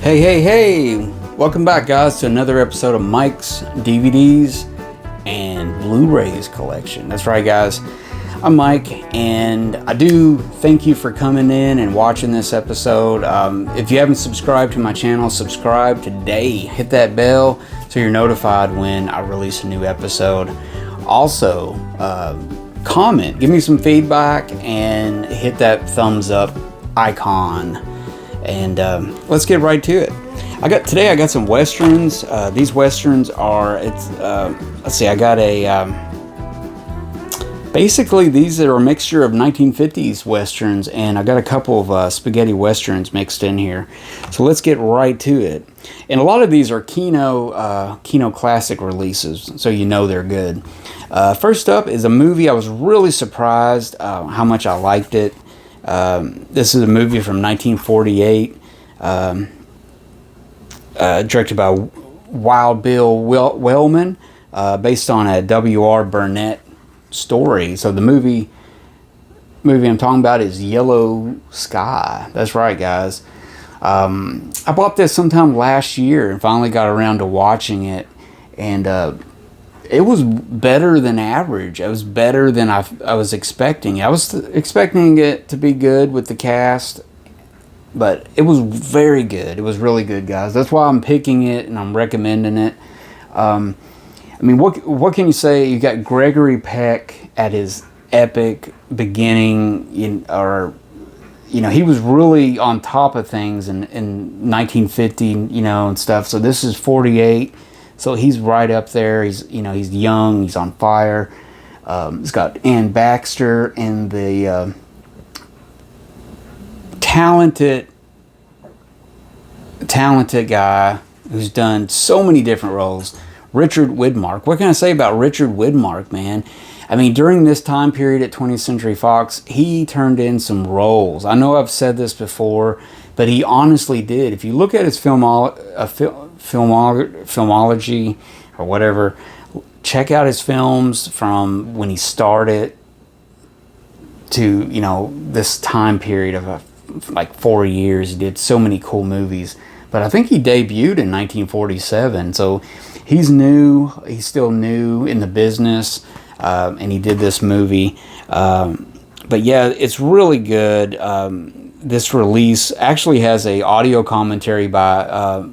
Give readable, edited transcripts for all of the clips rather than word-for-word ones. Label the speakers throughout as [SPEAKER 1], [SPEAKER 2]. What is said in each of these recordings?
[SPEAKER 1] Hey, welcome back guys to another episode of Mike's DVDs and Blu-rays collection. That's right guys, I'm Mike and I do thank you for coming in and watching this episode. If you haven't subscribed to my channel, subscribe today. Hit that bell so you're notified when I release a new episode. Also, comment, give me some feedback and hit that thumbs up icon. And let's get right to it. I got some westerns. These westerns are let's see, I got basically these are a mixture of 1950s westerns, and I got a couple of spaghetti westerns mixed in here. So let's get right to it. And a lot of these are KINO classic releases, so you know they're good. First up is a movie I was really surprised how much I liked it. This is a movie from 1948, directed by Wild Bill Wellman, based on a W.R. Burnett story. So the movie I'm talking about is Yellow Sky. That's right, guys. I bought this sometime last year and finally got around to watching it, and it was better than average. It was better than I was expecting. I was expecting it to be good with the cast, but it was very good. It was really good, guys. That's why I'm picking it and I'm recommending it. I mean, what can you say? You got Gregory Peck at his epic beginning, he was really on top of things in 1950, and stuff. So this is 48. So he's right up there. He's young. He's on fire. He's got Ann Baxter and the talented guy who's done so many different roles, Richard Widmark. What can I say about Richard Widmark, man? I mean, during this time period at 20th Century Fox, he turned in some roles. I know I've said this before, but he honestly did. If you look at his filmology or whatever, check out his films from when he started to this time period of like 4 years. He did so many cool movies, but I think he debuted in 1947, so he's new. He's still new in the business, and he did this movie, but yeah, it's really good. This release actually has a audio commentary by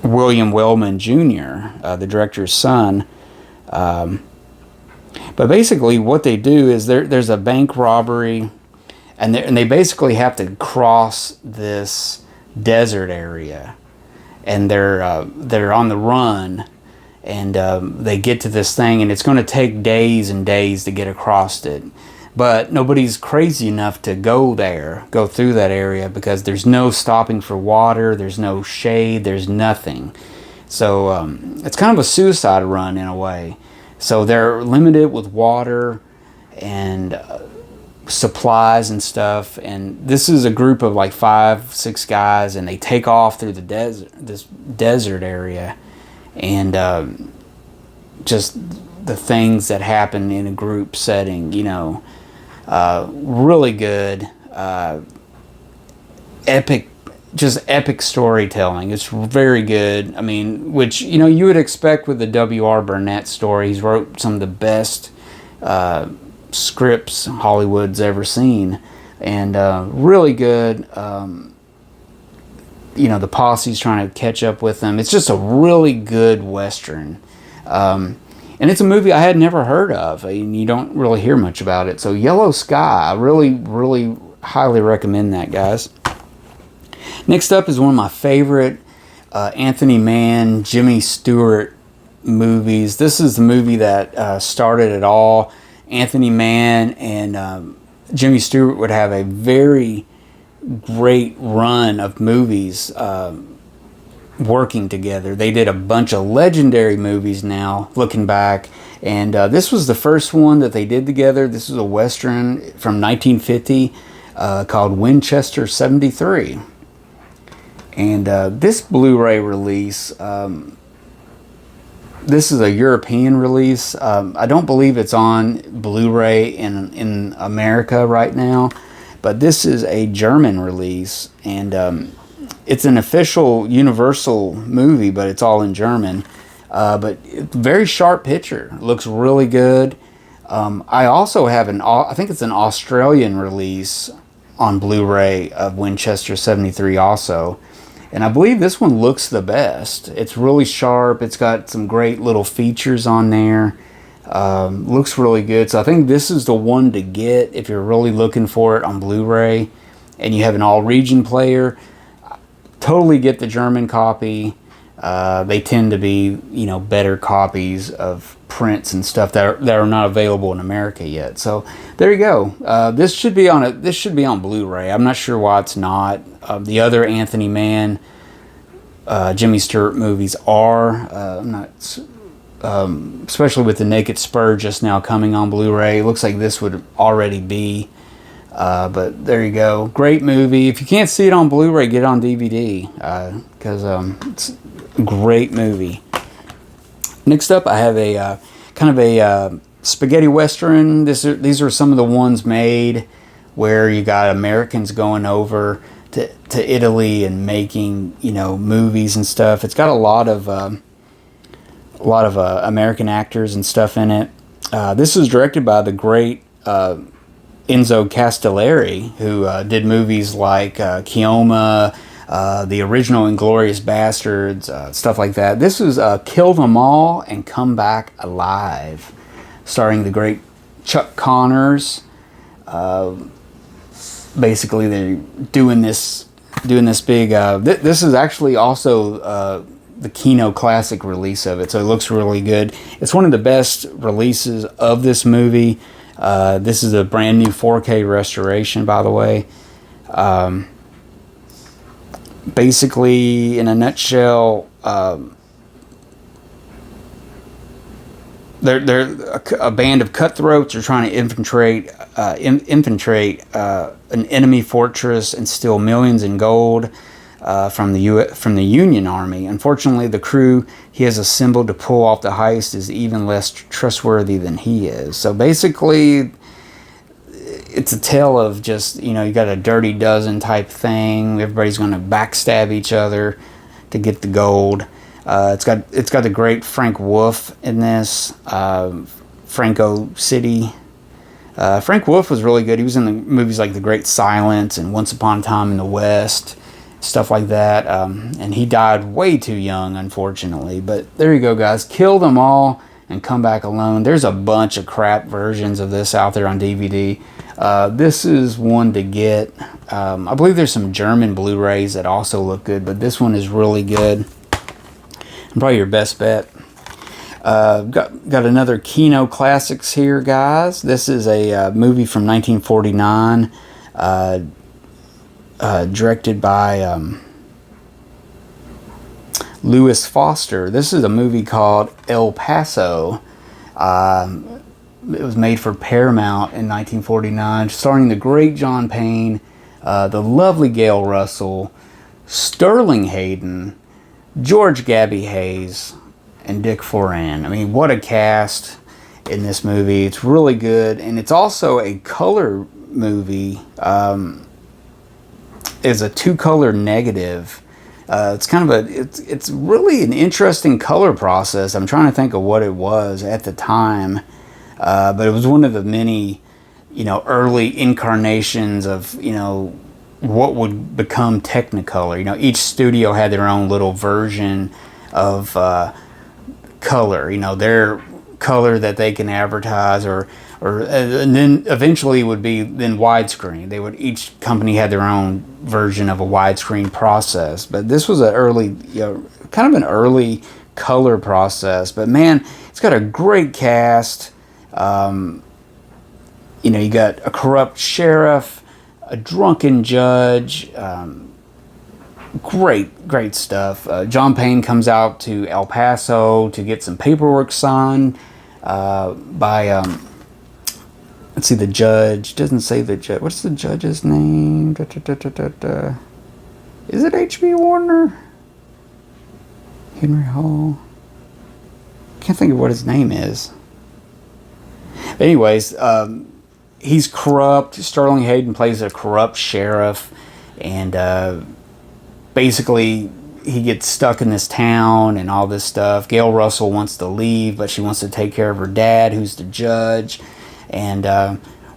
[SPEAKER 1] William Wellman Jr., the director's son. But basically what they do is there's a bank robbery, and they basically have to cross this desert area, and they're on the run, and they get to this thing, and it's going to take days and days to get across it. But nobody's crazy enough to go through that area, because there's no stopping for water, there's no shade, there's nothing. So it's kind of a suicide run in a way. So they're limited with water and supplies and stuff. And this is a group of like 5-6 guys, and they take off through this desert area, and just the things that happen in a group setting, really good, epic storytelling. It's very good. I mean, which you would expect with the W.R. Burnett story. He's wrote some of the best scripts Hollywood's ever seen, and really good. The posse's trying to catch up with them. It's just a really good western. And it's a movie I had never heard of, and you don't really hear much about it. So Yellow Sky, I really, really highly recommend that, guys. Next up is one of my favorite Anthony Mann, Jimmy Stewart movies. This is the movie that started it all. Anthony Mann and Jimmy Stewart would have a very great run of movies working together. They did a bunch of legendary movies now, looking back, and this was the first one that they did together. This is a western from 1950 called Winchester 73, and this Blu-ray release, this is a European release. I don't believe it's on Blu-ray in America right now, but this is a German release, and it's an official Universal movie, but it's all in German. But very sharp picture. Looks really good. I also have I think it's an Australian release on Blu-ray of Winchester 73 also. And I believe this one looks the best. It's really sharp. It's got some great little features on there. Looks really good. So I think this is the one to get if you're really looking for it on Blu-ray and you have an all-region player. Totally get the German copy. They tend to be, you know, better copies of prints and stuff that are not available in America yet. So there you go. This should be on Blu-ray. I'm not sure why it's not. The other Anthony Mann, Jimmy Stewart movies are. I'm not, especially with The Naked Spur just now coming on Blu-ray. It looks like this would already be. But there you go. Great movie. If you can't see it on Blu-ray, get it on DVD because it's a great movie. Next up, I have a kind of a spaghetti western. These are some of the ones made where you got Americans going over to Italy and making, you know, movies and stuff. It's got a lot of American actors and stuff in it. This is directed by the great Enzo Castellari, who did movies like Kioma, the original Inglourious Bastards, stuff like that. This is Kill Them All and Come Back Alive, starring the great Chuck Connors. Basically, they're doing this big. This is actually also the KINO Classic release of it, so it looks really good. It's one of the best releases of this movie. This is a brand new 4K restoration, by the way. Basically, in a nutshell, they're a band of cutthroats are trying to infiltrate an enemy fortress and steal millions in gold from the Union Army. Unfortunately, the crew he has assembled to pull off the heist is even less trustworthy than he is. So basically, it's a tale of just, you know, you got a Dirty Dozen type thing. Everybody's going to backstab each other to get the gold. It's got the great Frank Wolf in this. Franco City. Frank Wolf was really good. He was in the movies like The Great Silence and Once Upon a Time in the West, stuff like that. And he died way too young, unfortunately. But there you go, guys. Kill Them All and Come Back Alone. There's a bunch of crap versions of this out there on DVD. This is one to get. I believe there's some German Blu-rays that also look good, but this one is really good. Probably your best bet. Got another KINO Classics here, guys. This is a movie from 1949, directed by Louis Foster. This is a movie called El Paso. It was made for Paramount in 1949, starring the great John Payne, the lovely Gail Russell, Sterling Hayden, George Gabby Hayes, and Dick Foran. I mean, what a cast in this movie. It's really good, and it's also a color movie. It's a 2-color negative. It's kind of it's really an interesting color process. I'm trying to think of what it was at the time, but it was one of the many, you know, early incarnations of, you know, what would become Technicolor. You know, each studio had their own little version of color. You know, their color that they can advertise, and then eventually would be then widescreen. Each company had their own version of a widescreen process. But this was an early, you know, kind of an early color process. But man, it's got a great cast. You know, you got a corrupt sheriff, a drunken judge, great stuff. John Payne comes out to El Paso to get some paperwork signed by, let's see, the judge. Doesn't say the judge. What's the judge's name? Is it H.B. Warner? Henry Hall? Can't think of what his name is. Anyways, he's corrupt. Sterling Hayden plays a corrupt sheriff, and basically he gets stuck in this town and all this stuff. Gail Russell wants to leave, but she wants to take care of her dad, who's the judge. And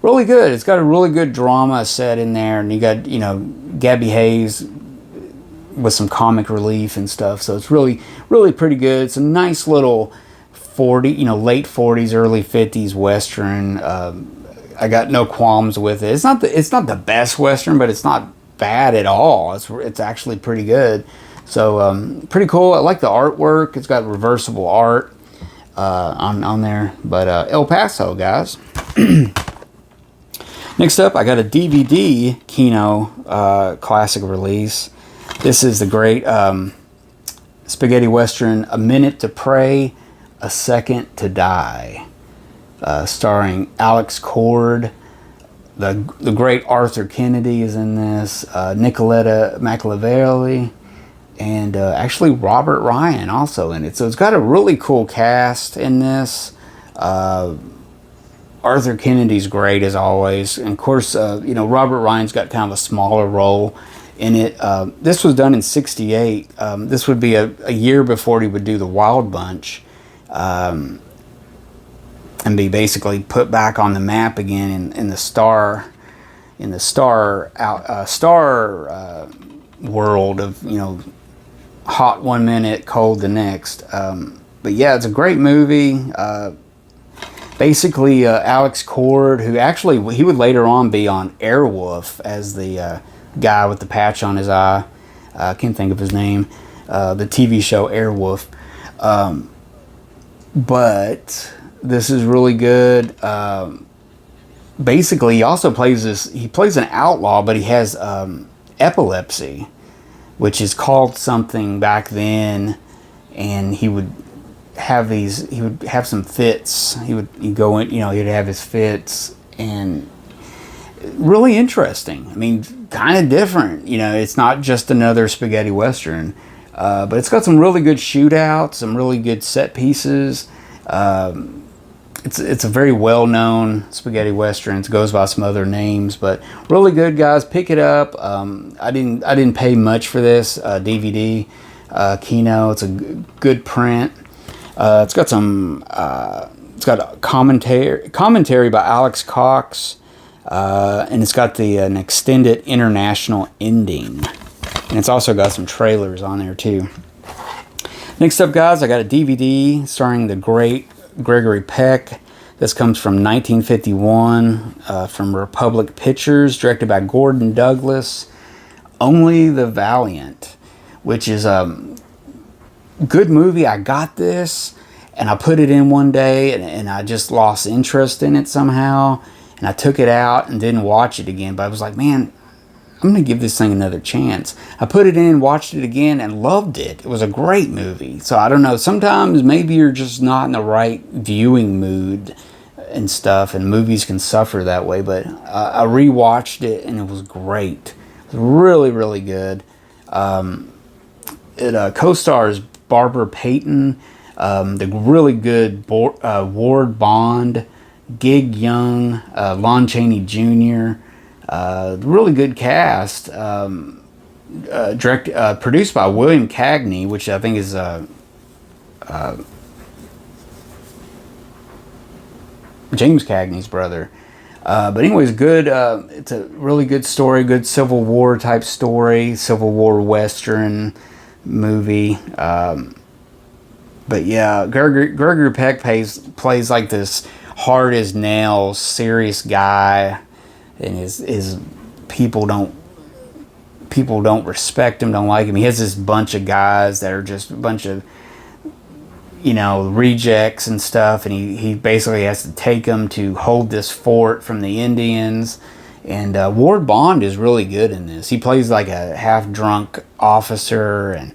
[SPEAKER 1] really good. It's got a really good drama set in there, and you got, you know, Gabby Hayes with some comic relief and stuff. So it's really, really pretty good. It's a nice little late 40s, early 50s Western. I got no qualms with it. It's not the best Western, but it's not bad at all. It's actually pretty good. So pretty cool. I like the artwork. It's got reversible art on there. But El Paso, guys. Next up, I got a DVD KINO classic release. This is the great spaghetti western, A Minute to Pray, A Second to Die, starring Alex Cord. The great Arthur Kennedy is in this, Nicoletta Machiavelli, and actually Robert Ryan also in it. So it's got a really cool cast in this. Arthur Kennedy's great as always, and of course, you know, Robert Ryan's got kind of a smaller role in it. This was done in '68. This would be a year before he would do The Wild Bunch, and be basically put back on the map again in the star world of, you know, hot one minute, cold the next. But yeah, it's a great movie. Basically, Alex Cord, who actually, he would later on be on Airwolf as the guy with the patch on his eye. I can't think of his name. The TV show Airwolf. But this is really good. Basically, he also plays he plays an outlaw, but he has epilepsy, which is called something back then, and he would have some fits. He'd go in, you know, he'd have his fits, and really interesting. I mean, kind of different, you know. It's not just another spaghetti western, but it's got some really good shootouts, some really good set pieces. It's a very well-known spaghetti western. It goes by some other names, but really good, guys. Pick it up. I didn't pay much for this DVD. KINO. It's a good print. It's got some. It's got commentary by Alex Cox, and it's got an extended international ending, and it's also got some trailers on there too. Next up, guys, I got a DVD starring the great Gregory Peck. This comes from 1951 from Republic Pictures, directed by Gordon Douglas. Only the Valiant, which is a good movie. I got this and I put it in one day, and I just lost interest in it somehow, and I took it out and didn't watch it again. But I was like, man, I'm going to give this thing another chance. I put it in, watched it again, and loved it. It was a great movie. So I don't know, sometimes maybe you're just not in the right viewing mood and stuff, and movies can suffer that way. But I rewatched it, and it was great. It was really, really good. It co-stars Barbara Payton, the really good Ward Bond, Gig Young, Lon Chaney Jr., really good cast. Produced by William Cagney, which I think is James Cagney's brother. But anyways, good. It's a really good story, good Civil War type story, Civil War Western movie. But yeah, Gregory Peck plays like this hard as nails, serious guy, and his people don't respect him, don't like him. He has this bunch of guys that are just a bunch of, you know, rejects and stuff, and he basically has to take them to hold this fort from the Indians. And Ward Bond is really good in this. He plays like a half-drunk officer, and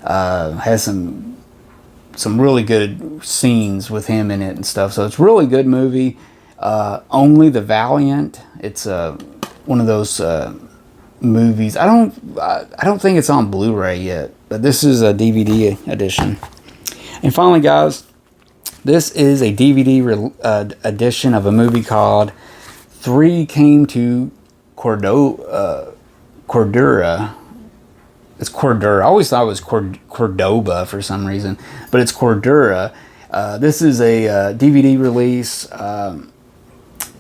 [SPEAKER 1] has some really good scenes with him in it and stuff. So it's a really good movie. Only the Valiant. It's one of those movies. I don't think it's on Blu-ray yet, but this is a DVD edition. And finally, guys, this is a DVD edition of a movie called 3 came to Cordura. It's Cordura. I always thought it was Cordoba for some reason, but it's Cordura. This is a DVD release.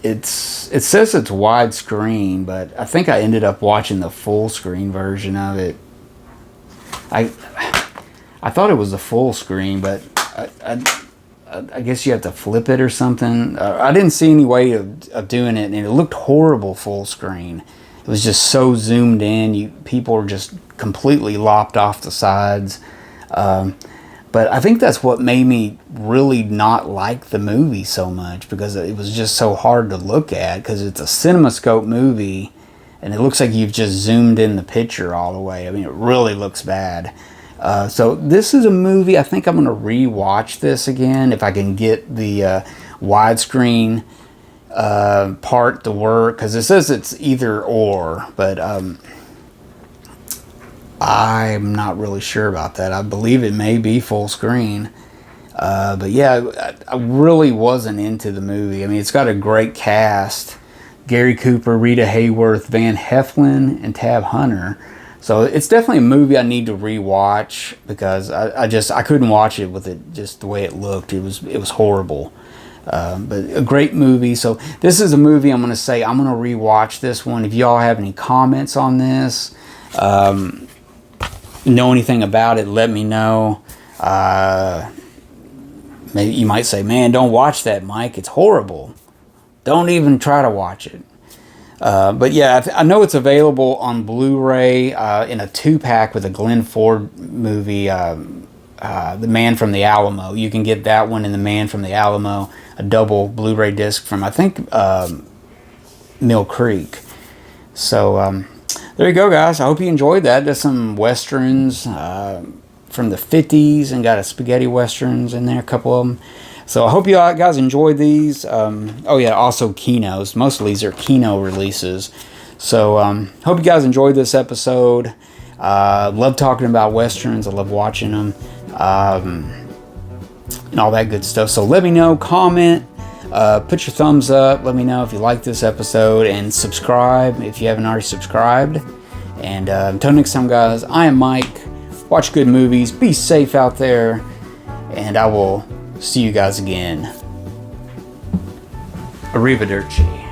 [SPEAKER 1] It says it's widescreen, but I think I ended up watching the full screen version of it. I thought it was a full screen, but I guess you have to flip it or something. I didn't see any way of doing it, and it looked horrible full screen. It was just so zoomed in. People were just completely lopped off the sides. But I think that's what made me really not like the movie so much, because it was just so hard to look at, because it's a CinemaScope movie and it looks like you've just zoomed in the picture all the way. I mean, it really looks bad. So this is a movie, I think I'm going to re-watch this again if I can get the widescreen part to work, because it says it's either or, but I'm not really sure about that. I believe it may be full screen. But yeah, I really wasn't into the movie. I mean, it's got a great cast. Gary Cooper, Rita Hayworth, Van Heflin, and Tab Hunter. So it's definitely a movie I need to rewatch, because I couldn't watch it with it just the way it looked. It was horrible. But a great movie. So this is a movie I'm going to say I'm going to rewatch this one. If y'all have any comments on this, know anything about it, let me know. Maybe you might say, man, don't watch that, Mike. It's horrible. Don't even try to watch it. But yeah, I know it's available on Blu-ray in a 2-pack with a Glenn Ford movie, The Man from the Alamo. You can get that one and The Man from the Alamo, a double Blu-ray disc from, I think, Mill Creek. So there you go, guys. I hope you enjoyed that. There's some westerns from the 50s, and got a spaghetti westerns in there, a couple of them. So I hope you guys enjoyed these. Oh yeah, also KINOs. Most of these are KINO releases. So hope you guys enjoyed this episode. Love talking about westerns. I love watching them. And all that good stuff. So let me know, comment, put your thumbs up. Let me know if you like this episode, and subscribe if you haven't already subscribed. And until next time, guys, I am Mike. Watch good movies. Be safe out there. And I will see you guys again. Arrivederci.